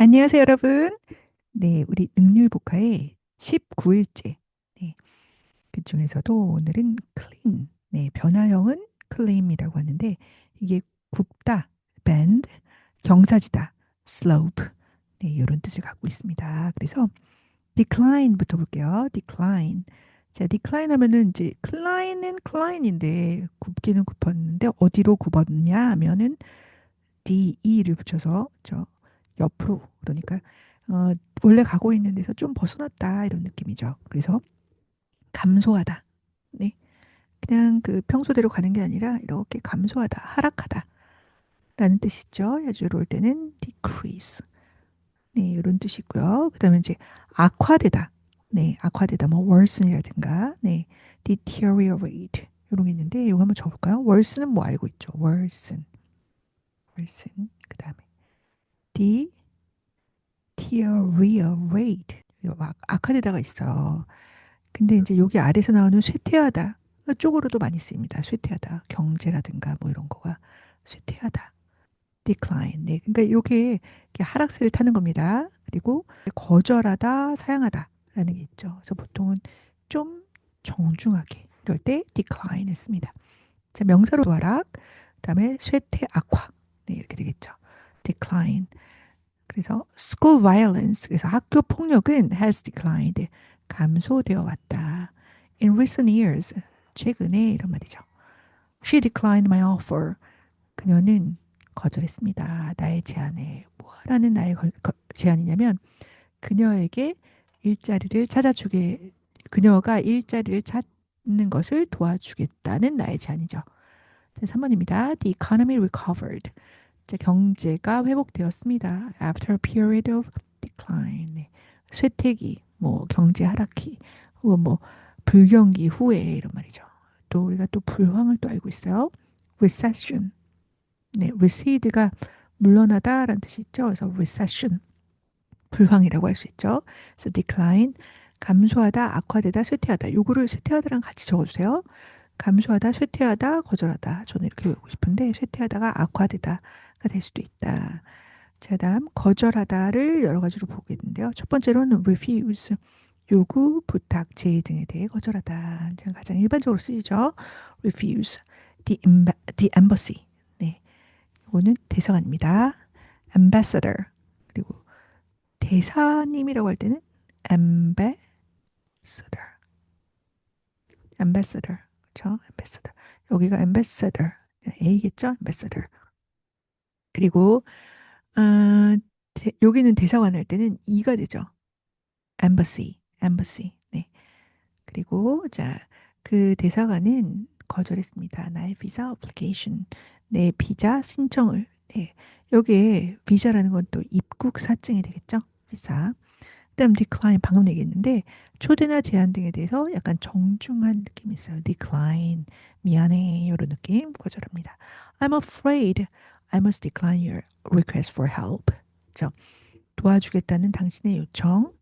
안녕하세요, 여러분. 네, 우리 능률복화의 19일째. 네, 그 중에서도 오늘은 clean. 네, 변화형은 clean이라고 하는데 이게 굽다, bend, 경사지다, slope. 네, 이런 뜻을 갖고 있습니다. 그래서 decline부터 볼게요. decline. 자, decline 하면은 이제 cline은 cline인데 굽기는 굽었는데 어디로 굽었냐 하면은 DE를 붙여서 저 옆으로 그러니까 어, 원래 가고 있는 데서 좀 벗어났다 이런 느낌이죠. 그래서 감소하다. 네. 그냥 그 평소대로 가는 게 아니라 이렇게 감소하다, 하락하다 라는 뜻이죠. 야주로 올 때는 decrease. 네, 이런 뜻이고요. 그다음에 이제 악화되다. 네, 악화되다. 뭐 worsen이라든가 네, deteriorate 이런 게 있는데 이거 한번 적어볼까요? worsen은 뭐 알고 있죠? worsen. worsen. 그다음에 deteriorate. 이거 막 악화되다가 있어. 근데 이제 여기 아래서 나오는 쇠퇴하다 쪽으로도 많이 쓰입니다. 쇠퇴하다, 경제라든가 뭐 이런 거가 쇠퇴하다, decline. 네, 그러니까 이게 하락세를 타는 겁니다. 그리고 거절하다, 사양하다라는 게 있죠. 그래서 보통은 좀 정중하게 이럴 때 decline을 씁니다. 자, 명사로 하락, 그다음에 쇠퇴, 악화. 네, 이렇게 되겠죠. decline. 그래서 school violence, 그래서 학교 폭력은 has declined, 감소되어 왔다. In recent years, 최근에 이런 말이죠. She declined my offer. 그녀는 거절했습니다. 나의 제안에. 뭐 하라는 나의 제안이냐면 그녀에게 일자리를 찾아주게, 그녀가 일자리를 찾는 것을 도와주겠다는 나의 제안이죠. 3번입니다. The economy recovered. 자, 경제가 회복되었습니다. After a period of decline. 네. 쇠퇴기, 뭐 경제 하락기, 혹은 뭐 불경기 후에 이런 말이죠. 또 우리가 또 불황을 또 알고 있어요. Recession. 네, recede가 물러나다라는 뜻이 있죠. 그래서 recession, 불황이라고 할 수 있죠. 그래서 decline, 감소하다, 악화되다, 쇠퇴하다. 요거를 쇠퇴하다랑 같이 적어주세요. 감소하다, 쇠퇴하다, 거절하다. 저는 이렇게 외우고 싶은데 쇠퇴하다가 악화되다가 될 수도 있다. 자, 다음 거절하다를 여러 가지로 보겠는데요. 첫 번째로는 refuse, 요구, 부탁, 제의 등에 대해 거절하다. 가장 일반적으로 쓰이죠. refuse, the embassy. 네, 이거는 대사관입니다. ambassador, 그리고 대사님이라고 할 때는 ambassador, ambassador, 그렇죠? ambassador. 여기가 ambassador, A겠죠? ambassador. 그리고 여기는 대사관 할 때는 E가 되죠. embassy, embassy. 네. 그리고 자, 그 대사관은 거절했습니다. 나의 비자 어플리케이션, 내 비자 신청을. 네. 여기에 비자라는 건 또 입국 사증이 되겠죠? 비자. 그다음 decline 방금 얘기했는데 초대나 제안 등에 대해서 약간 정중한 느낌이 있어요. decline 미안해 이런 느낌 거절합니다. I'm afraid I must decline your request for help. 저 도와주겠다는 당신의 요청.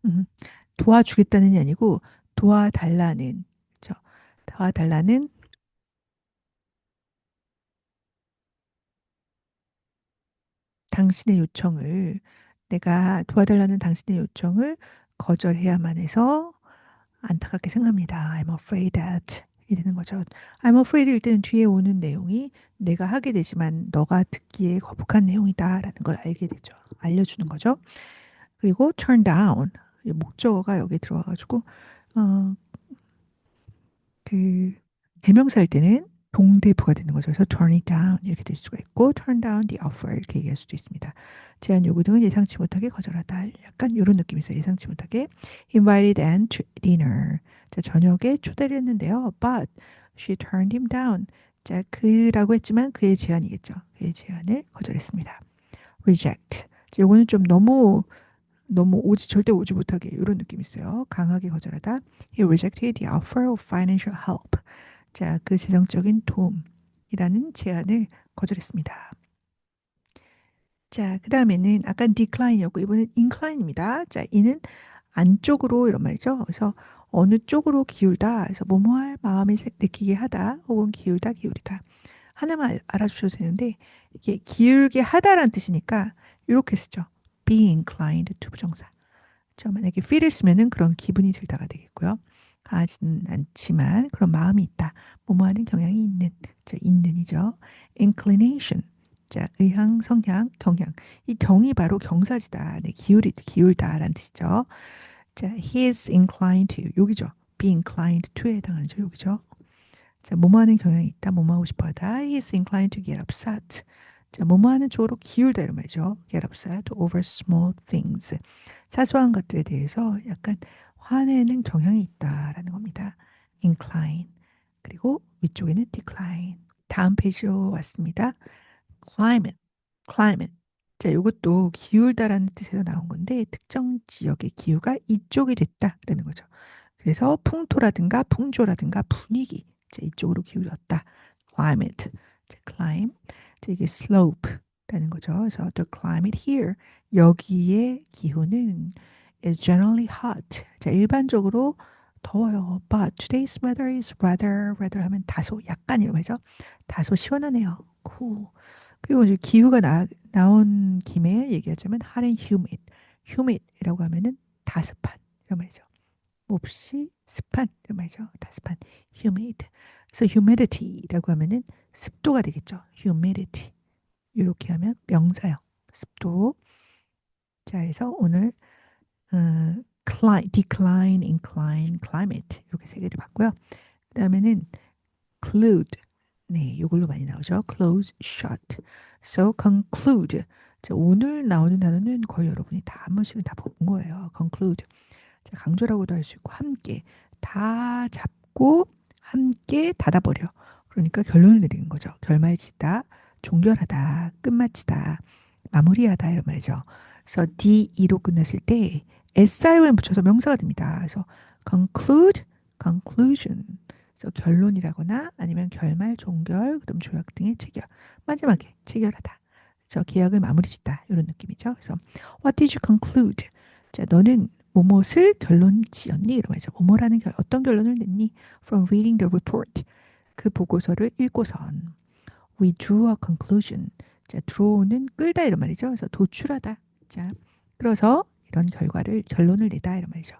도와주겠다는이 아니고 도와달라는, 저 도와달라는 당신의 요청을, 내가 도와달라는 당신의 요청을 거절해야만 해서 안타깝게 생각합니다. I'm afraid that 이러는 거죠. I'm afraid일 때는 뒤에 오는 내용이 내가 하게 되지만 너가 듣기에 거북한 내용이다라는 걸 알게 되죠. 알려주는 거죠. 그리고 turn down, 이 목적어가 여기 들어와가지고 어, 그 대명사일 때는 동대부가 되는 거죠. 그래서 turn it down 이렇게 될 수가 있고 turn down the offer 이렇게 얘기할 수도 있습니다. 제안 요구 등은 예상치 못하게 거절하다. 약간 이런 느낌이 있어요. 예상치 못하게. Invited and to dinner. 자, 저녁에 초대를 했는데요. But she turned him down. 자, 그라고 했지만 그의 제안이겠죠. 그의 제안을 거절했습니다. Reject. 자, 요거는 좀 너무 절대 오지 못하게 이런 느낌이 있어요. 강하게 거절하다. He rejected the offer of financial help. 자, 그 재정적인 도움이라는 제안을 거절했습니다. 자, 그 다음에는 아까 decline이었고 이번엔 incline입니다. 자, 이는 안쪽으로 이런 말이죠. 그래서 어느 쪽으로 기울다. 그래서 뭐뭐할 마음이 느끼게 하다. 혹은 기울다, 기울이다. 하나만 알아주셔도 되는데 이게 기울게 하다라는 뜻이니까 이렇게 쓰죠. be inclined to 부정사. 저 만약에 feel을 쓰면은 그런 기분이 들다가 되겠고요. 하지는 않지만 그런 마음이 있다. 뭐뭐 하는 경향이 있는. 저 있는이죠. inclination. 자, 의향, 성향, 경향. 이 경이 바로 경사지다. 네, 기울다라는 뜻이죠. 자, he is inclined to. 여기죠. be inclined to에 해당하죠. 여기죠. 자, 뭐뭐 하는 경향이 있다. 뭐뭐 하고 싶어 하다. He is inclined to get upset. 자, 뭐뭐 하는 쪽으로 기울다 이런 말이죠. get upset over small things. 사소한 것들에 대해서 약간 화내는 경향이 있다라는 겁니다. incline. 그리고 위쪽에는 decline. 다음 페이지로 왔습니다. climate. climate. 자, 이것도 기울다라는 뜻에서 나온 건데 특정 지역의 기후가 이쪽이 됐다라는 거죠. 그래서 풍토라든가 풍조라든가 분위기 자, 이쪽으로 기울였다. climate. 자, climb. 자, 이게 slope라는 거죠. 그래서 the climate here 여기의 기후는 is generally hot. 자, 일반적으로 더워요. But today's weather is rather 하면 다소 약간 이런 말이죠. 다소 시원하네요. cool. 그리고 이제 기후가 나온 김에 얘기하자면 hot and humid. humid이라고 하면은 다습한 이런 말이죠. 몹시 습한 이런 말이죠. 다습한 humid. 그래서 humidity라고 하면은 습도가 되겠죠. humidity. 이렇게 하면 명사형 습도. 자, 그래서 오늘 decline, incline, climate 이렇게 세 개를 봤고요. 그다음에는 conclude. 네, 이걸로 많이 나오죠. close, shut. So conclude. 자, 오늘 나오는 단어는 거의 여러분이 다 한 번씩은 다 본 거예요. conclude. 자, 강조라고도 할 수 있고 함께 다 잡고 함께 닫아버려. 그러니까 결론을 내리는 거죠. 결말짓다, 종결하다, 끝마치다, 마무리하다 이런 말이죠. 그래서 DE로 끝났을 때 SION 붙여서 명사가 됩니다. 그래서 conclude, conclusion. 그래서 결론이라거나 아니면 결말, 종결, 그다음 조약 등의 체결. 마지막에 체결하다. 그래서 계약을 마무리 짓다. 이런 느낌이죠. 그래서 what did you conclude? 자, 너는 뭐뭇을 결론 지었니? 이런 말이죠. 뭐뭐라는 어떤 결론을 냈니? From reading the report. 그 보고서를 읽고선 we drew a conclusion. 자, draw는 끌다 이런 말이죠. 그래서 도출하다. 자, 그래서 이런 결론을 내다 이런 말이죠.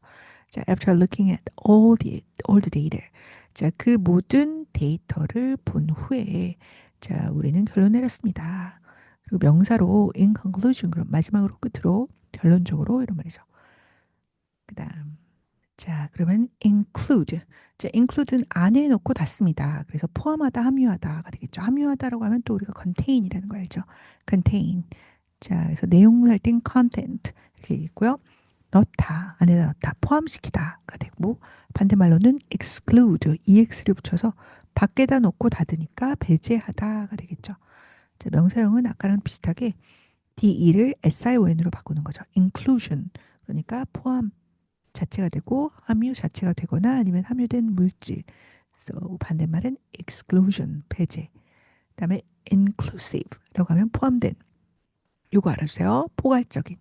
자, after looking at all the data. 자, 그 모든 데이터를 본 후에 자, 우리는 결론 내렸습니다. 그리고 명사로 in conclusion 그럼 마지막으로 끝으로 결론적으로 이런 말이죠. 그다음 자, 그러면 include. 자, include는 안에 넣고 닫습니다. 그래서 포함하다, 함유하다가 되겠죠. 함유하다라고 하면 또 우리가 contain이라는 거 알죠? contain. 자, 그래서 내용을 할 땐 content 이렇게 있고요. 넣다, 안에다 넣다, 포함시키다가 되고 반대말로는 exclude, ex를 붙여서 밖에다 놓고 닫으니까 배제하다가 되겠죠. 자, 명사형은 아까랑 비슷하게 DE를 SION으로 바꾸는 거죠. inclusion. 그러니까 포함 자체가 되고 함유 자체가 되거나 아니면 함유된 물질. So 반대말은 exclusion, 배제. 그다음에 inclusive라고 하면 포함된. 요거 알아주세요. 포괄적인.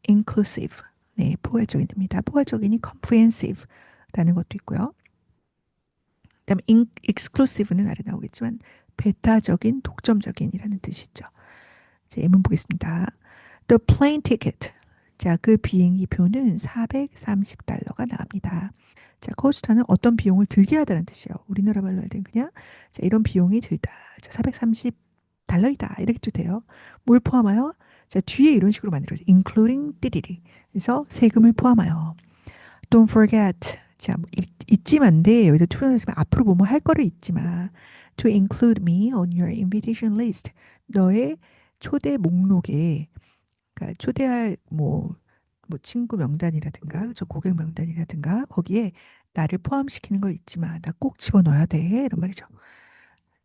inclusive. 네, 포괄적인 됩니다. 포괄적인이 comprehensive라는 것도 있고요. 그다음에 exclusive는 아래 나오겠지만 배타적인, 독점적인이라는 뜻이죠. 자, 예문 보겠습니다. The plane ticket. 자, 그 비행기 표는 430달러가 나갑니다. 자, 코스트는 어떤 비용을 들게 하다는 뜻이에요. 우리나라 말로 할 땐 그냥 자, 이런 비용이 들다. 자, 430달러이다. 이렇게 도 돼요. 뭘 포함하여? 자, 뒤에 이런 식으로 만들어요. including 띠리리. 그래서 세금을 포함하여. Don't forget. 자, 뭐 잊지 만데 여기다 투로 했으면 앞으로 뭐뭐 할 거를 잊지 마. To include me on your invitation list. 너의 초대 목록에 그러니까 초대할 뭐 친구 명단이라든가 저 고객 명단이라든가 거기에 나를 포함시키는 걸 잊지 마. 나 꼭 집어넣어야 돼. 이런 말이죠.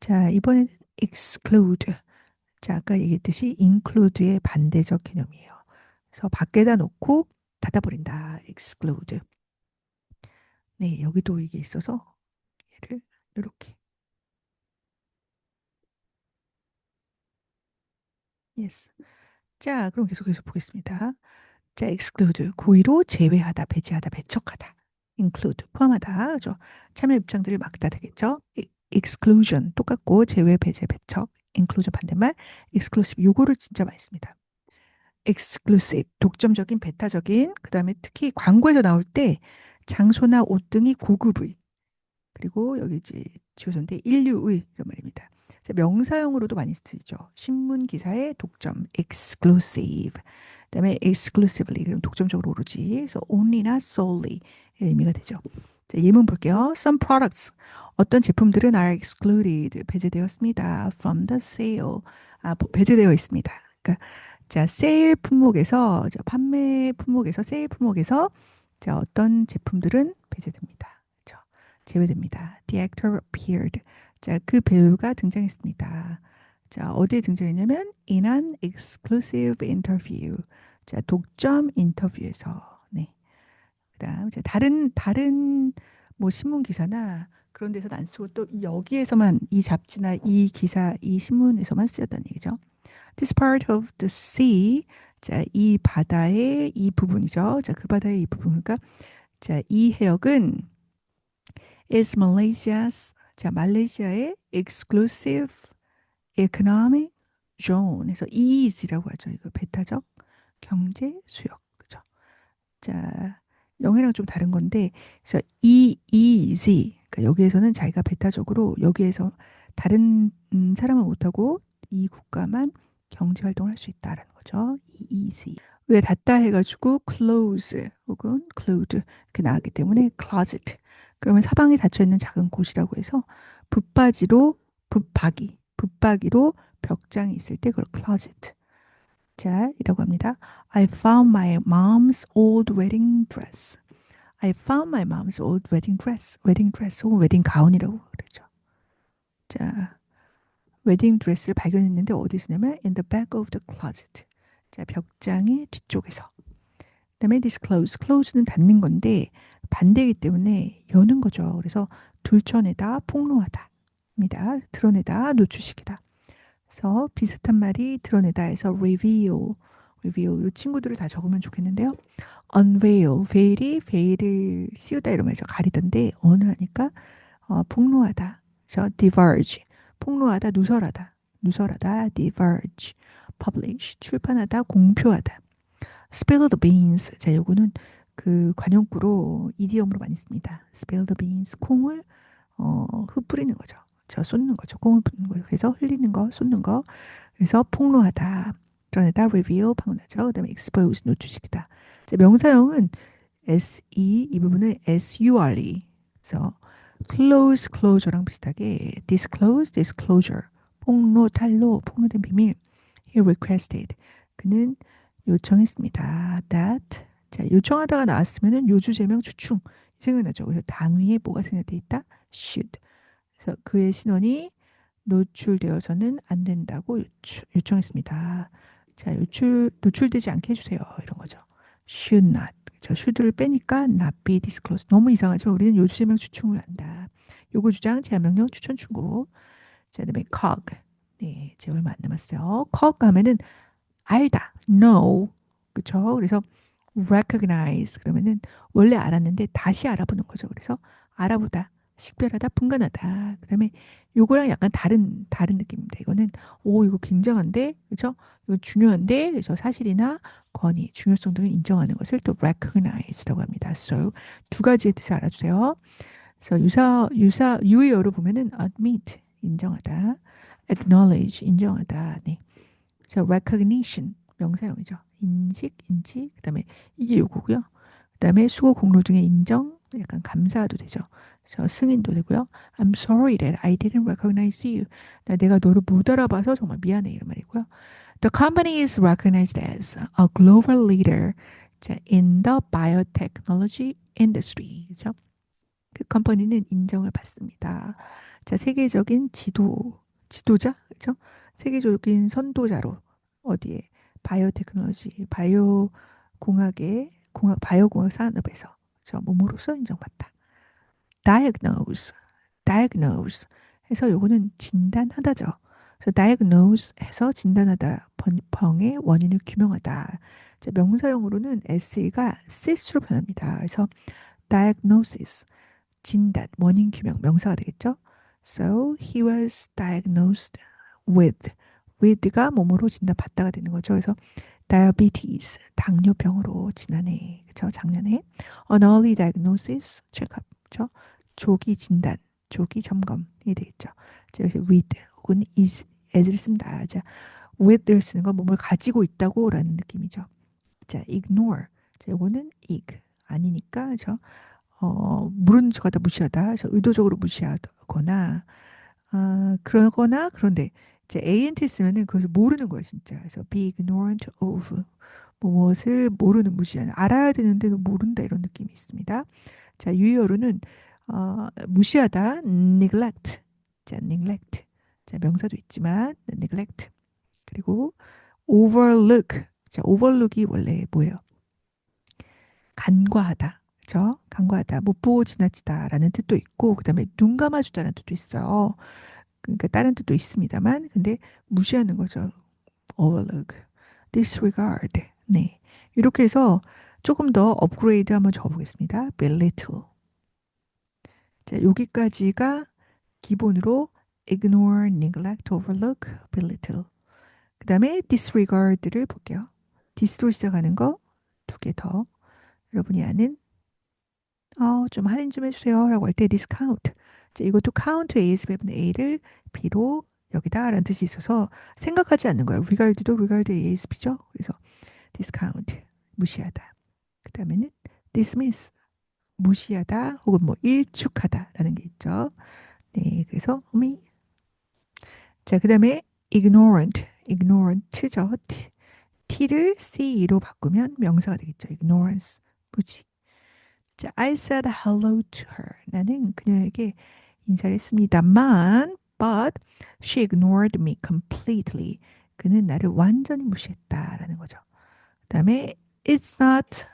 자, 이번에는 exclude. 자, 아까 얘기했듯이 include의 반대적 개념이에요. 그래서 밖에다 놓고 닫아버린다. exclude. 네, 여기도 이게 있어서 얘를 이렇게. yes. 자, 그럼 계속해서 보겠습니다. 자, exclude 고의로 제외하다, 배제하다, 배척하다. include 포함하다. 그죠? 참여 입장들을 막다 되겠죠? exclusion 똑같고 제외, 배제, 배척. inclusion 반대말 exclusive 요거를 진짜 많이 씁니다. exclusive, 독점적인, 배타적인, 그 다음에 특히 광고에서 나올 때 장소나 옷 등이 고급의, 그리고 여기 이제 지어서인데 인류의 이런 말입니다. 자, 명사형으로도 많이 쓰이죠. 신문 기사의 독점, exclusive. 그다음에 exclusively, 그럼 독점적으로 오로지. 그래서 only나 solely 의 의미가 되죠. 자, 예문 볼게요. Some products, 어떤 제품들은 are excluded, 배제되었습니다. From the sale, 배제되어 있습니다. 그러니까 자, 세일 품목에서, 자, 판매 품목에서, 세일 품목에서, 자, 어떤 제품들은 배제됩니다. 그렇죠? 제외됩니다. The actor appeared. 자, 그 배우가 등장했습니다. 자, 어디에 등장했냐면 in an exclusive interview. 자, 독점 인터뷰에서. 네. 그다음 이제 다른 뭐 신문 기사나 그런 데서는 안 쓰고 또 여기에서만 이 잡지나 이 기사, 이 신문에서만 쓰였다는 얘기죠. This part of the sea. 자, 이 바다의 이 부분이죠. 자, 그 바다의 이 부분. 그러니까 자, 이 해역은 is Malaysia's, 자, 말레이시아의 exclusive economic zone. 해서 EEZ라고 하죠. 이거 배타적 경제 수역. 그죠? 자, 영어랑 좀 다른 건데, 그래서 EEZ. 그러니까 여기에서는 자기가 배타적으로 여기에서 다른 사람은 못하고 이 국가만 경제 활동을 할 수 있다라는 거죠. EEZ. 왜 닫다 해가지고 close 혹은 cloud 이렇게 나왔기 때문에 closet. 그러면 사방에 닫혀 있는 작은 곳이라고 해서 붙박이로 벽장이 있을 때 그걸 closet. 자, 이라고 합니다. I found my mom's old wedding dress. I found my mom's old wedding dress. 웨딩 드레스 혹은 웨딩 가운이라고 그러죠. 자, 웨딩 드레스를 발견했는데 어디서냐면 in the back of the closet. 자, 벽장의 뒤쪽에서. 그다음에 disclose. close는 닫는 건데 반대이기 때문에 여는 거죠. 그래서 둘쳐내다, 폭로하다. 입니다. 드러내다, 노출시키다. 그래서 비슷한 말이 드러내다 해서 reveal. 이 친구들을 다 적으면 좋겠는데요. unveil, veil을 씌우다 이런 말이죠. 가리던데 어느 하니까 폭로하다. 그래서 diverge, 폭로하다, 누설하다, diverge, publish, 출판하다, 공표하다. spill the beans. 자, 요거는 그 관용구로 이디엄으로 많이 씁니다. spill the beans. 콩을 흩뿌리는 거죠. 저 쏟는 거죠. 콩을 붓는 거예요. 그래서 흘리는 거, 쏟는 거. 그래서 폭로하다, 드러내다, reveal, 방문하죠. 그다음에 expose, 노출시키다. 자, 명사형은 se, 이 부분은 sure. 그래서 close, closure랑 비슷하게 disclose, disclosure. 폭로, 탄로, 폭로된 비밀. He requested. 그는 요청했습니다. That. 자, 요청하다가 나왔으면은 요주제명 주충 생각나죠. 그래서 당위에 뭐가 생략돼 있다? Should. 그래서 그의 신원이 노출되어서는 안 된다고 요청했습니다. 자, 노출되지 않게 해주세요. 이런 거죠. Should not. 그죠? should를 빼니까 not be disclosed. 너무 이상하죠? 우리는 요주제명 추충을 한다. 요구 주장, 제한명령, 추천, 충고. 자, 그다음에 cog. 네, 이제 얼마 안 남았어요. cog 하면은 알다, know, 그렇죠? 그래서 recognize 그러면은 원래 알았는데 다시 알아보는 거죠. 그래서 알아보다, 식별하다, 분간하다. 그다음에 요거랑 약간 다른 느낌입니다. 이거는 오 이거 굉장한데, 그렇죠? 이거 중요한데, 그래서 사실이나 권위, 중요성 등을 인정하는 것을 또 recognize라고 합니다. So 두 가지의 뜻을 알아주세요. 그래서 유의어로 보면은 admit 인정하다, acknowledge 인정하다. 네. 그래서 recognition 명사형이죠. 인식, 인지, 그다음에 이게 요거고요. 그다음에 수고, 공로 등의 인정, 약간 감사도 되죠. 그래서 승인도 되고요. I'm sorry that I didn't recognize you. 내가 너를 못 알아봐서 정말 미안해 이런 말이고요. The company is recognized as a global leader 자, in the biotechnology industry. 그죠? 그 컴퍼니는 인정을 받습니다. 자, 세계적인 지도자, 그죠? 세계적인 선도자로 어디에 바이오 공학의 바이오 공학 산업에서 저 몸으로서 인정받다. diagnose 해서 요거는 진단하다죠. 그래서 diagnose 해서 진단하다, 병의 원인을 규명하다. 자, 명사형으로는 SE가 sis로 변합니다. 그래서 diagnosis 진단, 원인 규명, 명사가 되겠죠? So he was diagnosed with. with가 몸으로 진단받다가 되는 거죠. 그래서 diabetes, 당뇨병으로 지난해, 그쵸? 작년에 an early diagnosis, check-up, 그쵸? 조기 진단, 조기 점검이 되겠죠. 자, 여기서 with 혹은 is, as를 쓴다. 자, with를 쓰는 건 몸을 가지고 있다고 라는 느낌이죠. 자, ignore. 자, 요거는 ig. 아니니까, 그죠? 모르는 척하다 무시하다. 그래서 의도적으로 무시하거나, 그러거나, 그런데, 이제 ANT 쓰면은 그것을 모르는 거예요, 진짜. 그래서 be ignorant of. 무엇을 모르는 무시하는. 알아야 되는데도 모른다. 이런 느낌이 있습니다. 자, 유의어로는, 무시하다. neglect. 자, neglect. 자, 명사도 있지만, neglect. 그리고 overlook. 자, overlook이 원래 뭐예요? 간과하다. 그죠? 간과하다. 못 보고 지나치다라는 뜻도 있고, 그 다음에 눈 감아주다라는 뜻도 있어요. 그러니까 다른 뜻도 있습니다만, 근데 무시하는 거죠. overlook, disregard. 네. 이렇게 해서 조금 더 업그레이드 한번 적어보겠습니다. belittle. 자, 여기까지가 기본으로 ignore, neglect, overlook, belittle. 그 다음에 disregard를 볼게요. dis로 시작하는 거 두 개 더. 여러분이 아는 좀 할인 좀 해주세요 라고 할 때 discount. 자, 이것도 count A에서 배분 A를 B로 여기다 라는 뜻이 있어서 생각하지 않는 거예요. regard도 regard ASB죠. 그래서 discount 무시하다. 그 다음에는 dismiss 무시하다 혹은 뭐 일축하다 라는 게 있죠. 네, 그래서 어미. 자, 그 다음에 ignorant죠. T를 C로 바꾸면 명사가 되겠죠. ignorance 무지. 자, I said hello to her. 나는 그녀에게 인사를 했습니다만, but she ignored me completely. 그는 나를 완전히 무시했다라는 거죠. 그다음에 it's not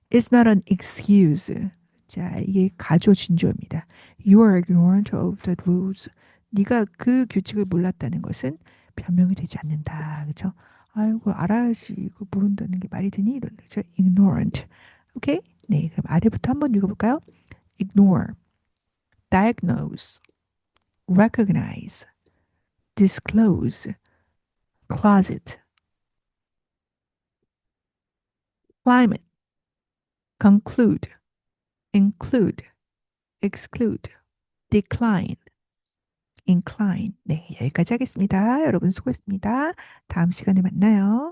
it's not an excuse. 자, 이게 가조진조입니다. You are ignorant of the rules. 네가 그 규칙을 몰랐다는 것은 변명이 되지 않는다. 그렇죠? 아이고 알아야지 이거 모른다는 게 말이 되니 이런 거죠. ignorant. 오케이? 네, 그럼 아래부터 한번 읽어볼까요? ignore, diagnose, recognize, disclose, closet, climate, conclude, include, exclude, decline, incline. 네, 여기까지 하겠습니다. 여러분 수고했습니다. 다음 시간에 만나요.